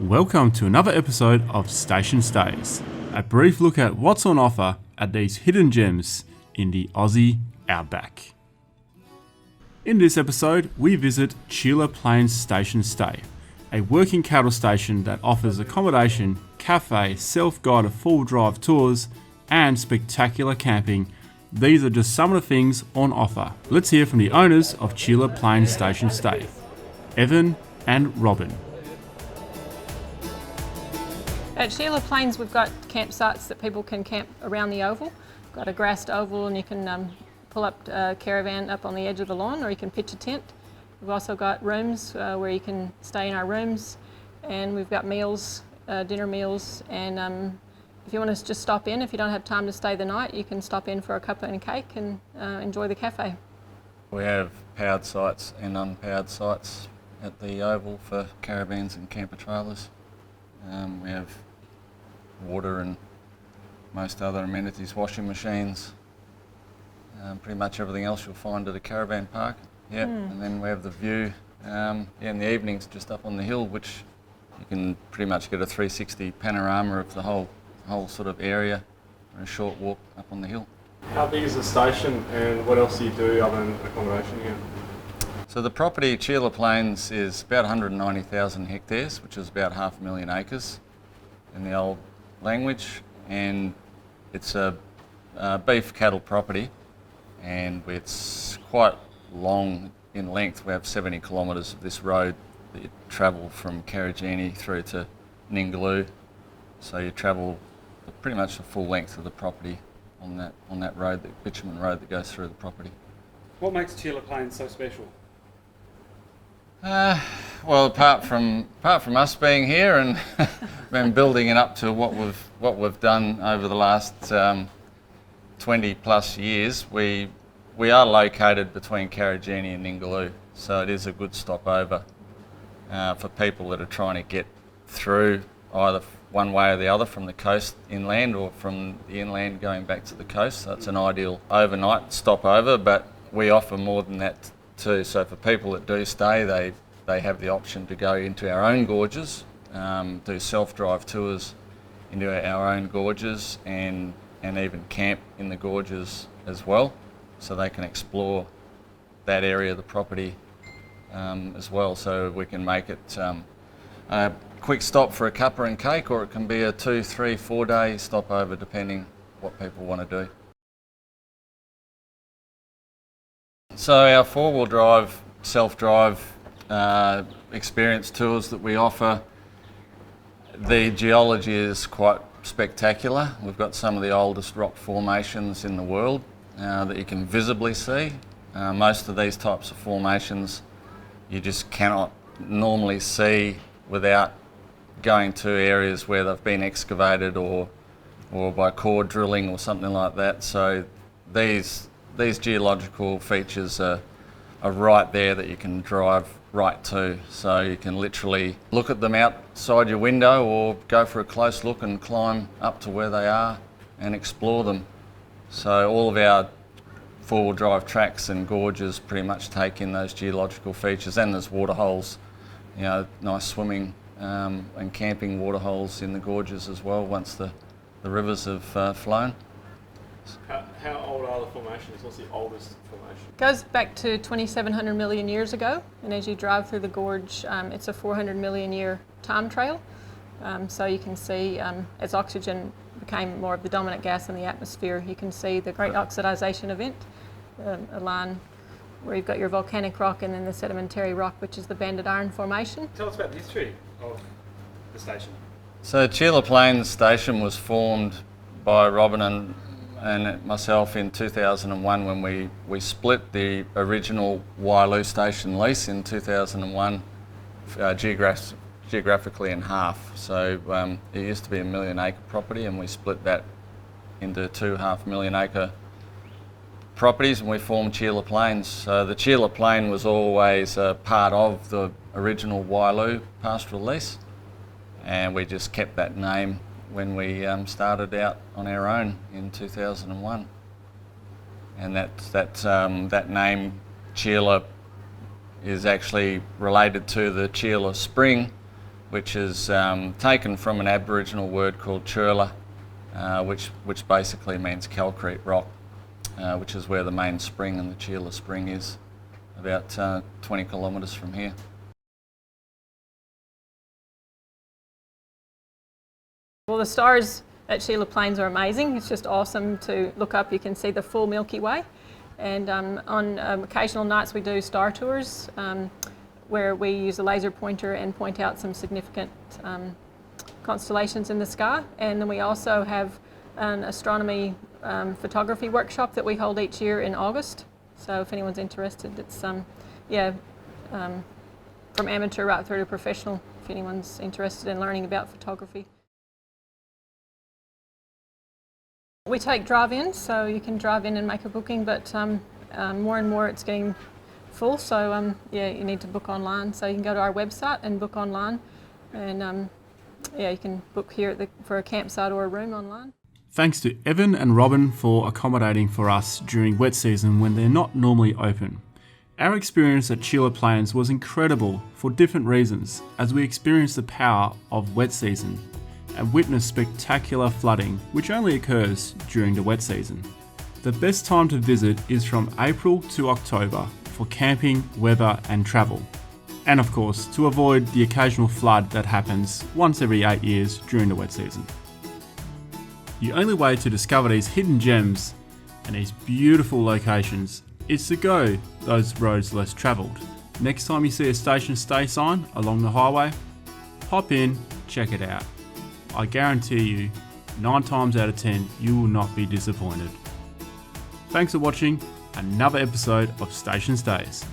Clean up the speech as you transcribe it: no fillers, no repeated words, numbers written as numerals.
Welcome to another episode of Station Stays, a brief look at what's on offer at these hidden gems in the Aussie Outback. In this episode, we visit CHEELA PLAINS Station Stay, a working cattle station that offers accommodation, cafe, self-guided full drive tours, and spectacular camping. These are just some of the things on offer. Let's hear from the owners of CHEELA PLAINS Station Stay, Evan and Robin. At CHEELA Plains, we've got campsites that people can camp around the oval. We've got a grassed oval, and you can pull up a caravan up on the edge of the lawn, or you can pitch a tent. We've also got rooms where you can stay in our rooms, and we've got meals, dinner meals, and if you want to just stop in, if you don't have time to stay the night, you can stop in for a cuppa and cake and enjoy the cafe. We have powered sites and unpowered sites at the oval for caravans and camper trailers. We have water and most other amenities, washing machines, pretty much everything else you'll find at a caravan park. Yep. And then we have the view in the evenings just up on the hill, which you can pretty much get a 360 panorama of the whole sort of area and a short walk up on the hill. How big is the station and what else do you do other than accommodation here? So the property, CHEELA Plains, is about 190,000 hectares, which is about 500,000 acres in the old language, and it's a beef cattle property, and it's quite long in length. We have 70 kilometres of this road that you travel from Karajini through to Ningaloo, so you travel pretty much the full length of the property on that road, the bitumen road that goes through the property. What makes CHEELA Plains so special? Well, apart from us being here and been building it up to what we've done over the last 20 plus years, we are located between Karajini and Ningaloo, so it is a good stopover for people that are trying to get through either one way or the other, from the coast inland or from the inland going back to the coast. So it's an ideal overnight stopover, but we offer more than that too. So for people that do stay, they have the option to go into our own gorges, do self-drive tours into our own gorges, and even camp in the gorges as well, so they can explore that area of the property as well. So we can make it a quick stop for a cuppa and cake, or it can be a 2, 3, 4 day stopover, depending what people want to do. So our four-wheel drive, self-drive experience tours that we offer, the geology is quite spectacular. We've got some of the oldest rock formations in the world that you can visibly see. Most of these types of formations you just cannot normally see without going to areas where they've been excavated or by core drilling or something like that. So these geological features are right there that you can drive right to. So you can literally look at them outside your window or go for a close look and climb up to where they are and explore them. So all of our four-wheel drive tracks and gorges pretty much take in those geological features, and there's waterholes, nice swimming and camping waterholes in the gorges as well once the rivers have flown. How old are the formations? What's the oldest formation? It goes back to 2,700 million years ago, and as you drive through the gorge, it's a 400 million year time trail. So you can see as oxygen became more of the dominant gas in the atmosphere, you can see the great oxidization event, a line where you've got your volcanic rock and then the sedimentary rock, which is the banded iron formation. Tell us about the history of the station. So CHEELA Plains Station was formed by Robin and myself in 2001 when we split the original Waialua station lease in 2001 geographically in half. So it used to be a 1 million acre property, and we split that into 2 500,000 acre properties, and we formed CHEELA Plains. So the CHEELA Plain was always a part of the original Waialua pastoral lease, and we just kept that name when we started out on our own in 2001. And that name, CHEELA, is actually related to the CHEELA spring which is taken from an Aboriginal word called CHEELA, which basically means calcrete rock, which is where the main spring and the CHEELA spring is, about 20 kilometres from here. Well, the stars at CHEELA Plains are amazing. It's just awesome to look up. You can see the full Milky Way. And on occasional nights we do star tours where we use a laser pointer and point out some significant constellations in the sky. And then we also have an astronomy photography workshop that we hold each year in August. So if anyone's interested, it's from amateur right through to professional if anyone's interested in learning about photography. We take drive-ins, so you can drive in and make a booking, but more and more it's getting full, so you need to book online. So you can go to our website and book online, and you can book here for a campsite or a room online. Thanks to Evan and Robin for accommodating for us during wet season when they're not normally open. Our experience at CHEELA Plains was incredible for different reasons, as we experienced the power of wet season and witnessed spectacular flooding, which only occurs during the wet season. The best time to visit is from April to October for camping, weather and travel. And of course, to avoid the occasional flood that happens once every 8 years during the wet season. The only way to discover these hidden gems and these beautiful locations is to go those roads less travelled. Next time you see a station stay sign along the highway, pop in, check it out. I guarantee you, 9 times out of 10, you will not be disappointed. Thanks for watching another episode of Station Stays.